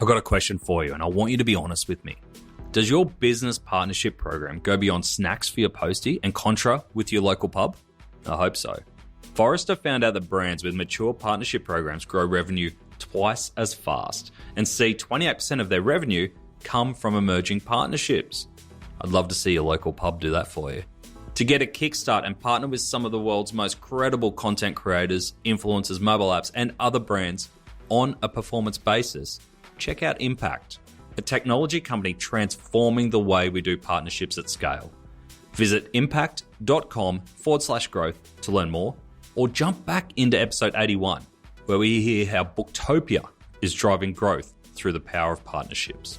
I've got a question for you, and I want you to be honest with me. Does your business partnership program go beyond snacks for your postie and contra with your local pub? I hope so. Forrester found out that brands with mature partnership programs grow revenue twice as fast and see 28% of their revenue come from emerging partnerships. I'd love to see your local pub do that for you. To get a kickstart and partner with some of the world's most credible content creators, influencers, mobile apps, and other brands on a performance basis, check out Impact, a technology company transforming the way we do partnerships at scale. Visit impact.com/growth to learn more, or jump back into episode 81, where we hear how Booktopia is driving growth through the power of partnerships.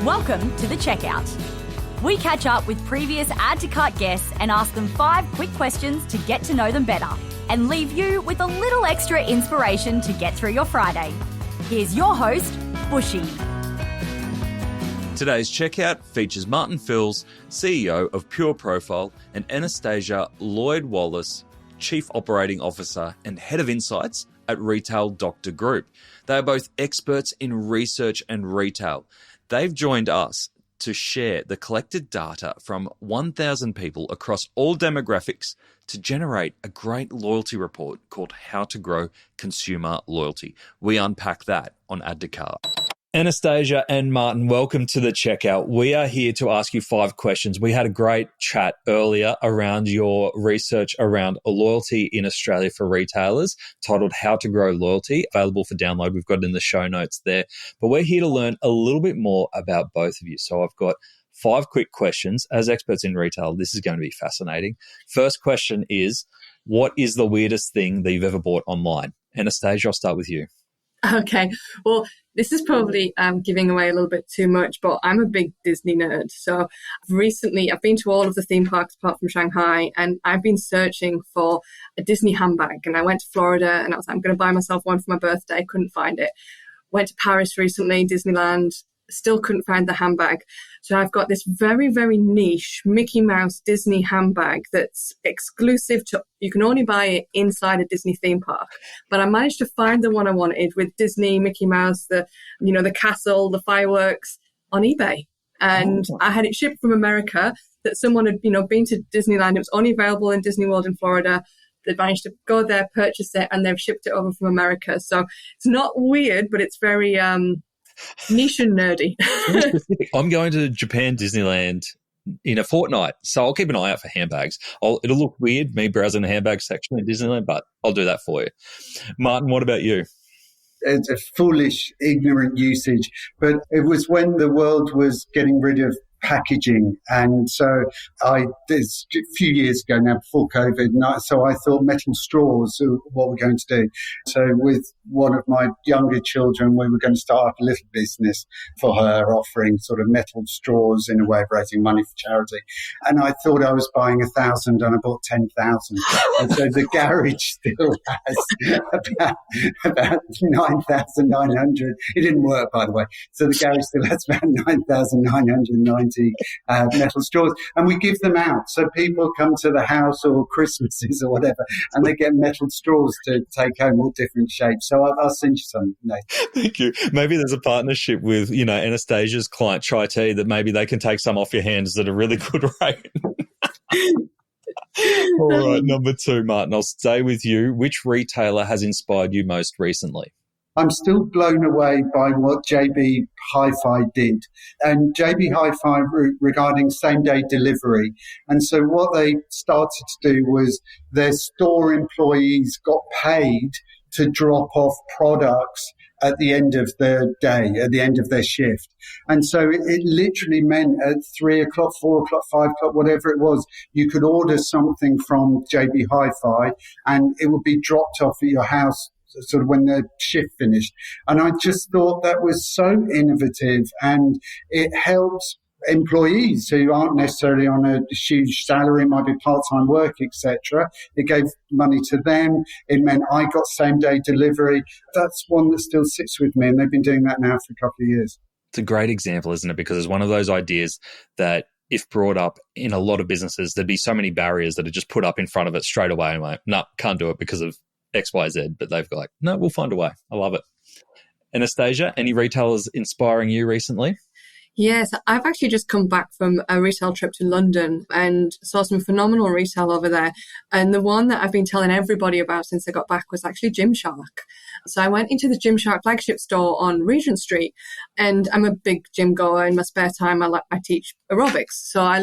Welcome to The Checkout. We catch up with previous Add to Cart guests and ask them 5 quick questions to get to know them better and leave you with a little extra inspiration to get through your Friday. Here's your host, Bushy. Today's checkout features Martin Filz, CEO of PureProfile, and Anastasia Lloyd-Wallis, Chief Operating Officer and Head of Insights at Retail Doctor Group. They are both experts in research and retail. They've joined us to share the collected data from 1,000 people across all demographics to generate a great loyalty report called How to Grow Consumer Loyalty. We unpack that on Add to Cart. Anastasia and Martin, welcome to the checkout. We are here to ask you 5 questions. We had a great chat earlier around your research around loyalty in Australia for retailers, titled How to Grow Loyalty, available for download. We've got it in the show notes there. But we're here to learn a little bit more about both of you. So I've got 5 quick questions. As experts in retail, this is going to be fascinating. First question is, what is the weirdest thing that you've ever bought online? Anastasia, I'll start with you. Okay, well, this is probably giving away a little bit too much, but I'm a big Disney nerd. So recently, I've been to all of the theme parks apart from Shanghai, and I've been searching for a Disney handbag. And I went to Florida, and I was like, I'm going to buy myself one for my birthday. Couldn't find it. Went to Paris recently, Disneyland. Still couldn't find the handbag. So I've got this very, very niche Mickey Mouse Disney handbag that's exclusive to, you can only buy it inside a Disney theme park. But I managed to find the one I wanted with Disney, Mickey Mouse, the castle, the fireworks on eBay. And I had it shipped from America, that someone had, been to Disneyland. It was only available in Disney World in Florida. They managed to go there, purchase it, and they've shipped it over from America. So it's not weird, but it's very, niche and nerdy. I'm going to Japan Disneyland in a fortnight, so I'll keep an eye out for handbags. It'll look weird, me browsing the handbag section in Disneyland, but I'll do that for you. Martin, what about you? It's a foolish, ignorant usage, but it was when the world was getting rid of packaging. And so this a few years ago now, before COVID, so I thought metal straws are what we're going to do. So with one of my younger children, we were going to start up a little business for her, offering sort of metal straws in a way of raising money for charity. And I thought I was buying 1,000 and I bought 10,000. And so the garage still has about 9,900. It didn't work, by the way. So the garage still has about 9,990 metal straws, and we give them out. So people come to the house or Christmases or whatever, and they get metal straws to take home, all different shapes. So I'll send you some, Nate. Thank you. Maybe there's a partnership with, Anastasia's client, Chai Tea, that maybe they can take some off your hands at a really good rate. All right, number 2, Martin, I'll stay with you. Which retailer has inspired you most recently? I'm still blown away by what JB Hi-Fi did, and JB Hi-Fi regarding same-day delivery. And so what they started to do was their store employees got paid to drop off products at the end of the day, at the end of their shift. And so it literally meant at 3 o'clock, 4 o'clock, 5 o'clock, whatever it was, you could order something from JB Hi-Fi and it would be dropped off at your house sort of when the shift finished. And I just thought that was so innovative, and it helps employees who aren't necessarily on a huge salary, might be part-time work, etc. It gave money to them. It meant I got same-day delivery. That's one that still sits with me, and they've been doing that now for a couple of years. It's a great example, isn't it? Because it's one of those ideas that if brought up in a lot of businesses, there'd be so many barriers that are just put up in front of it straight away and like, no, can't do it because of XYZ, but they've got like, no, we'll find a way. I love it. Anastasia, any retailers inspiring you recently? Yes, I've actually just come back from a retail trip to London and saw some phenomenal retail over there. And the one that I've been telling everybody about since I got back was actually Gymshark. So I went into the Gymshark flagship store on Regent Street, and I'm a big gym goer. In my spare time, I teach aerobics. So I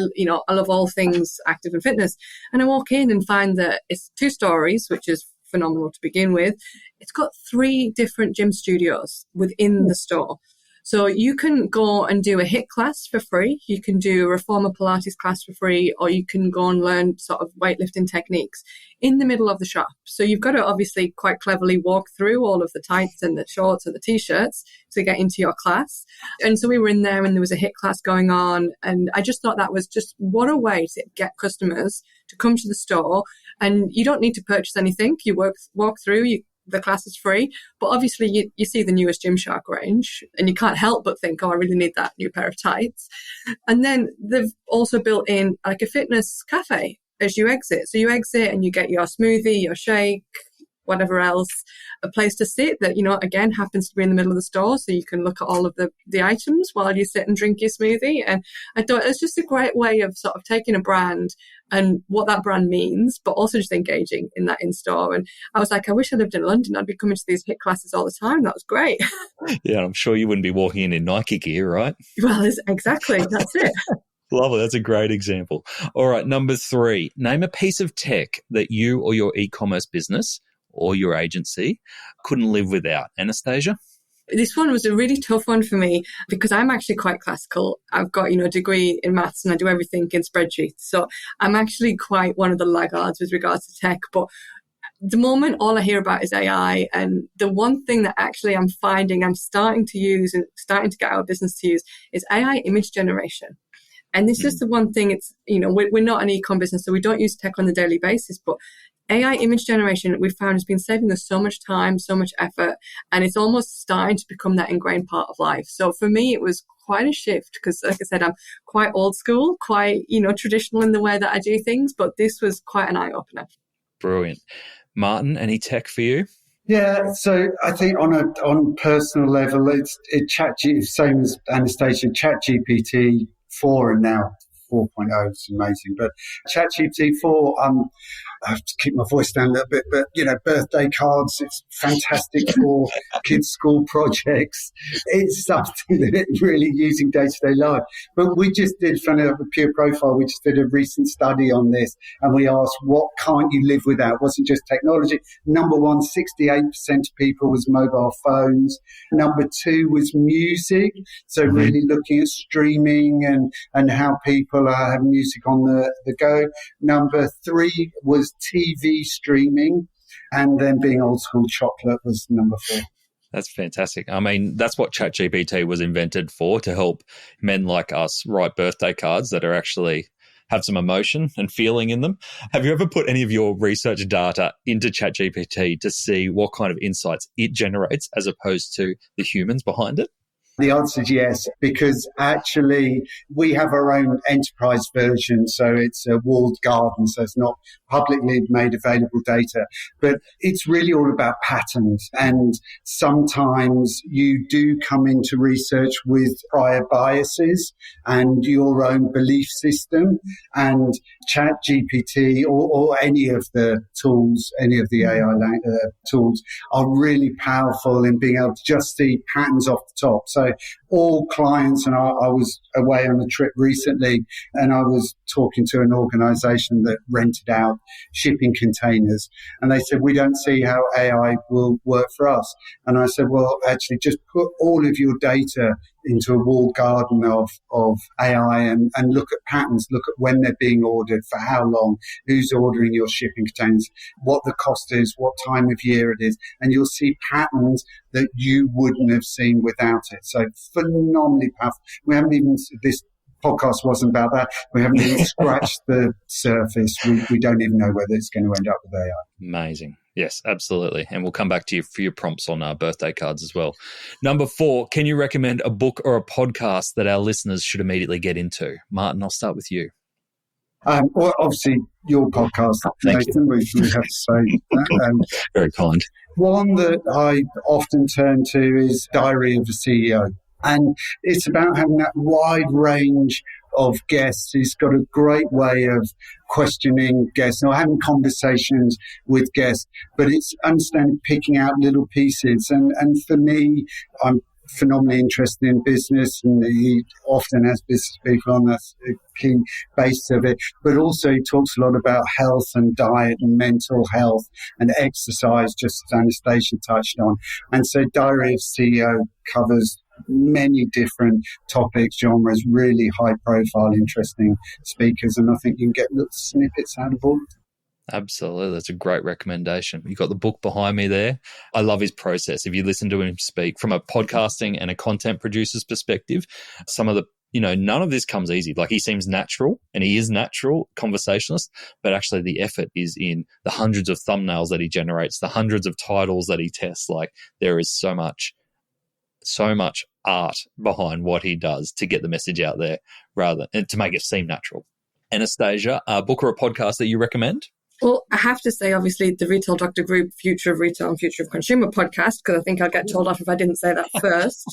love all things active and fitness. And I walk in and find that it's 2 stories, which is phenomenal to begin with. It's got 3 different gym studios within the store. So you can go and do a HIIT class for free. You can do a reformer Pilates class for free, or you can go and learn sort of weightlifting techniques in the middle of the shop. So you've got to obviously quite cleverly walk through all of the tights and the shorts and the t-shirts to get into your class. And so we were in there and there was a HIIT class going on. And I just thought that was just what a way to get customers to come to the store. And you don't need to purchase anything. You walk through, the class is free, but obviously you see the newest Gymshark range and you can't help but think, oh, I really need that new pair of tights. And then they've also built in like a fitness cafe as you exit. So you exit and you get your smoothie, your shake, whatever else, a place to sit that, again, happens to be in the middle of the store. So you can look at all of the items while you sit and drink your smoothie. And I thought it's just a great way of sort of taking a brand and what that brand means, but also just engaging in that in-store. And I was like, I wish I lived in London. I'd be coming to these HIIT classes all the time. That was great. Yeah, I'm sure you wouldn't be walking in Nike gear, right? Well, exactly. That's it. Love it. That's a great example. All right, number 3, name a piece of tech that you or your e-commerce business or your agency couldn't live without. Anastasia? This one was a really tough one for me because I'm actually quite classical. I've got, a degree in maths and I do everything in spreadsheets. So I'm actually quite one of the laggards with regards to tech. But the moment all I hear about is AI, and the one thing that actually I'm finding I'm starting to use and starting to get our business to use is AI image generation. And this is the one thing, it's, we're not an e-com business, so we don't use tech on a daily basis, but AI image generation, we've found, has been saving us so much time, so much effort, and it's almost starting to become that ingrained part of life. So for me, it was quite a shift because, like I said, I'm quite old school, quite, traditional in the way that I do things, but this was quite an eye-opener. Brilliant. Martin, any tech for you? Yeah, so I think on personal level, it's same as Anastasia, ChatGPT 4 and now 4.0 is amazing. But ChatGPT 4, I have to keep my voice down a little bit, but, birthday cards, it's fantastic for kids' school projects. It's something that it's really using day-to-day life. But we just did, from a PureProfile, we just did a recent study on this, and we asked, what can't you live without? It wasn't just technology. Number 1, 68% of people was mobile phones. Number 2 was music. So really looking at streaming and how people have music on the go. Number 3 was TV streaming, and then being old school chocolate was number 4. That's fantastic. I mean, that's what ChatGPT was invented for, to help men like us write birthday cards that are actually have some emotion and feeling in them. Have you ever put any of your research data into ChatGPT to see what kind of insights it generates as opposed to the humans behind it? The answer is yes, because actually we have our own enterprise version, so it's a walled garden, so it's not publicly made available data. But it's really all about patterns, and sometimes you do come into research with prior biases and your own belief system, and ChatGPT or any of the tools, any of the AI tools are really powerful in being able to just see patterns off the top. So all clients, and I was away on a trip recently, and I was talking to an organization that rented out shipping containers, and they said, we don't see how AI will work for us. And I said, well, actually just put all of your data into a walled garden of AI and look at patterns, look at when they're being ordered, for how long, who's ordering your shipping containers, what the cost is, what time of year it is, and you'll see patterns that you wouldn't have seen without it. So phenomenally powerful. We haven't even, this podcast wasn't about that. We haven't even scratched the surface. We don't even know whether it's going to end up with AI. Amazing. Yes, absolutely. And we'll come back to you for your prompts on our birthday cards as well. Number 4, can you recommend a book or a podcast that our listeners should immediately get into? Martin, I'll start with you. Well, obviously, your podcast, Nathan, we have to say that. Very kind. One that I often turn to is Diary of a CEO. And it's about having that wide range of guests. He's got a great way of questioning guests or having conversations with guests, but it's understanding, picking out little pieces. And for me, I'm phenomenally interested in business, and he often has business people on. That's a key base of it. But also he talks a lot about health and diet and mental health and exercise, just as Anastasia touched on. And so Diary of CEO covers many different topics, genres, really high profile, interesting speakers, and I think you can get little snippets out of all of them. Absolutely. That's a great recommendation. You've got the book behind me there. I love his process. If you listen to him speak from a podcasting and a content producer's perspective, some of the, none of this comes easy. Like, he seems natural, and he is natural conversationalist, but actually the effort is in the hundreds of thumbnails that he generates, the hundreds of titles that he tests. Like, there is so much art behind what he does to get the message out there and to make it seem natural. Anastasia, a book or a podcast that you recommend? Well, I have to say, obviously, the Retail Doctor Group Future of Retail and Future of Consumer podcast, because I think I'll get told off if I didn't say that first.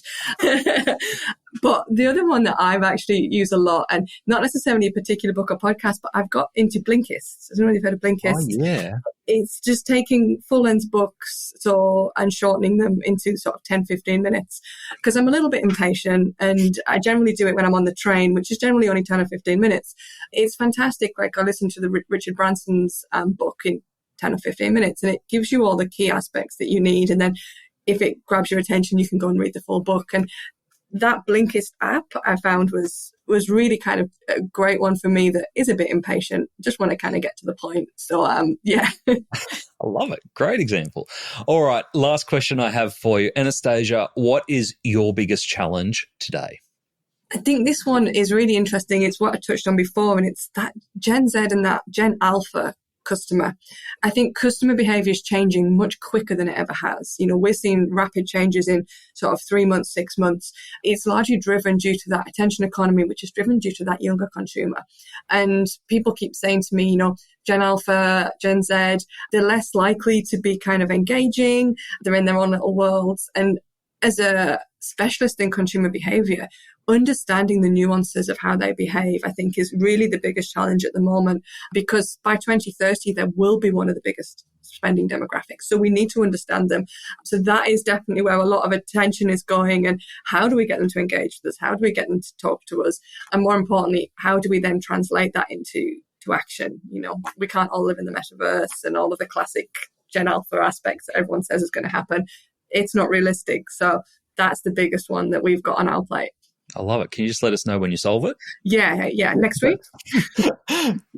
But the other one that I've actually used a lot, and not necessarily a particular book or podcast, but I've got into Blinkist. I don't know if you've heard of Blinkist. Oh, yeah. It's just taking full-length books and shortening them into sort of 10, 15 minutes, because I'm a little bit impatient, and I generally do it when I'm on the train, which is generally only 10 or 15 minutes. It's fantastic. Like, I listened to the Richard Branson's book in 10 or 15 minutes, and it gives you all the key aspects that you need. And then if it grabs your attention, you can go and read the full book. And that Blinkist app I found was really kind of a great one for me that is a bit impatient. Just want to kind of get to the point. So, yeah. I love it. Great example. All right. Last question I have for you. Anastasia, what is your biggest challenge today? I think this one is really interesting. It's what I touched on before, and it's that Gen Z and that Gen Alpha customer. I think customer behavior is changing much quicker than it ever has. We're seeing rapid changes in sort of 3 months, 6 months. It's largely driven due to that attention economy, which is driven due to that younger consumer. And people keep saying to me, Gen Alpha, Gen Z, they're less likely to be kind of engaging. They're in their own little worlds. And as a specialist in consumer behavior, understanding the nuances of how they behave, I think, is really the biggest challenge at the moment, because by 2030, there will be one of the biggest spending demographics. So we need to understand them. So that is definitely where a lot of attention is going. And how do we get them to engage with us? How do we get them to talk to us? And more importantly, how do we then translate that into action? We can't all live in the metaverse and all of the classic Gen Alpha aspects that everyone says is going to happen. It's not realistic. So that's the biggest one that we've got on our plate. I love it. Can you just let us know when you solve it? Yeah, next week.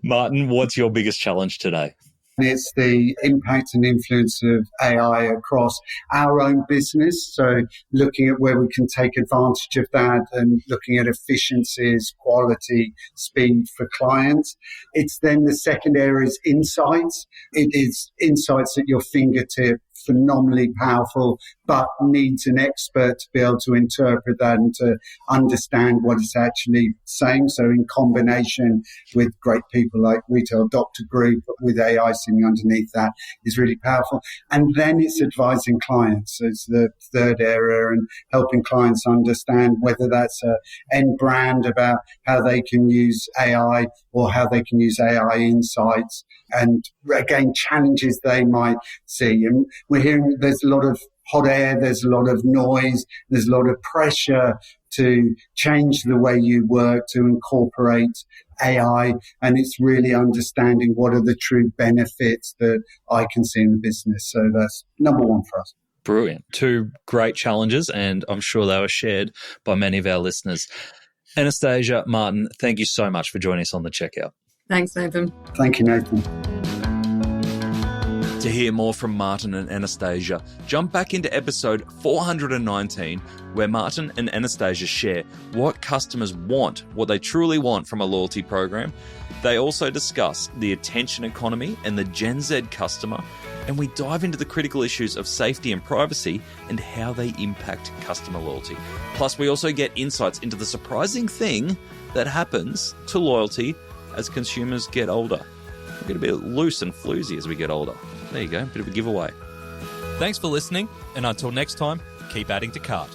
Martin, what's your biggest challenge today? It's the impact and influence of AI across our own business. So looking at where we can take advantage of that and looking at efficiencies, quality, speed for clients. It's then the second area is insights. It is insights at your fingertip, phenomenally powerful, but needs an expert to be able to interpret that and to understand what it's actually saying. So in combination with great people like Retail Doctor Group, with AI sitting underneath that, is really powerful. And then it's advising clients. It's the third area, and helping clients understand whether that's an end brand about how they can use AI or how they can use AI insights. And again, challenges they might see. And we're hearing there's a lot of hot air, there's a lot of noise, there's a lot of pressure to change the way you work, to incorporate AI. And it's really understanding what are the true benefits that I can see in the business. So that's number one for us. Brilliant. Two great challenges, and I'm sure they were shared by many of our listeners. Anastasia, Martin, thank you so much for joining us on The Checkout. Thanks, Nathan. Thank you, Nathan. To hear more from Martin and Anastasia, jump back into episode 419, where Martin and Anastasia share what customers want, what they truly want from a loyalty program. They also discuss the attention economy and the Gen Z customer, and we dive into the critical issues of safety and privacy and how they impact customer loyalty. Plus, we also get insights into the surprising thing that happens to loyalty as consumers get older. We get a bit loose and floozy as we get older. There you go, bit of a giveaway. Thanks for listening, and until next time, keep adding to cart.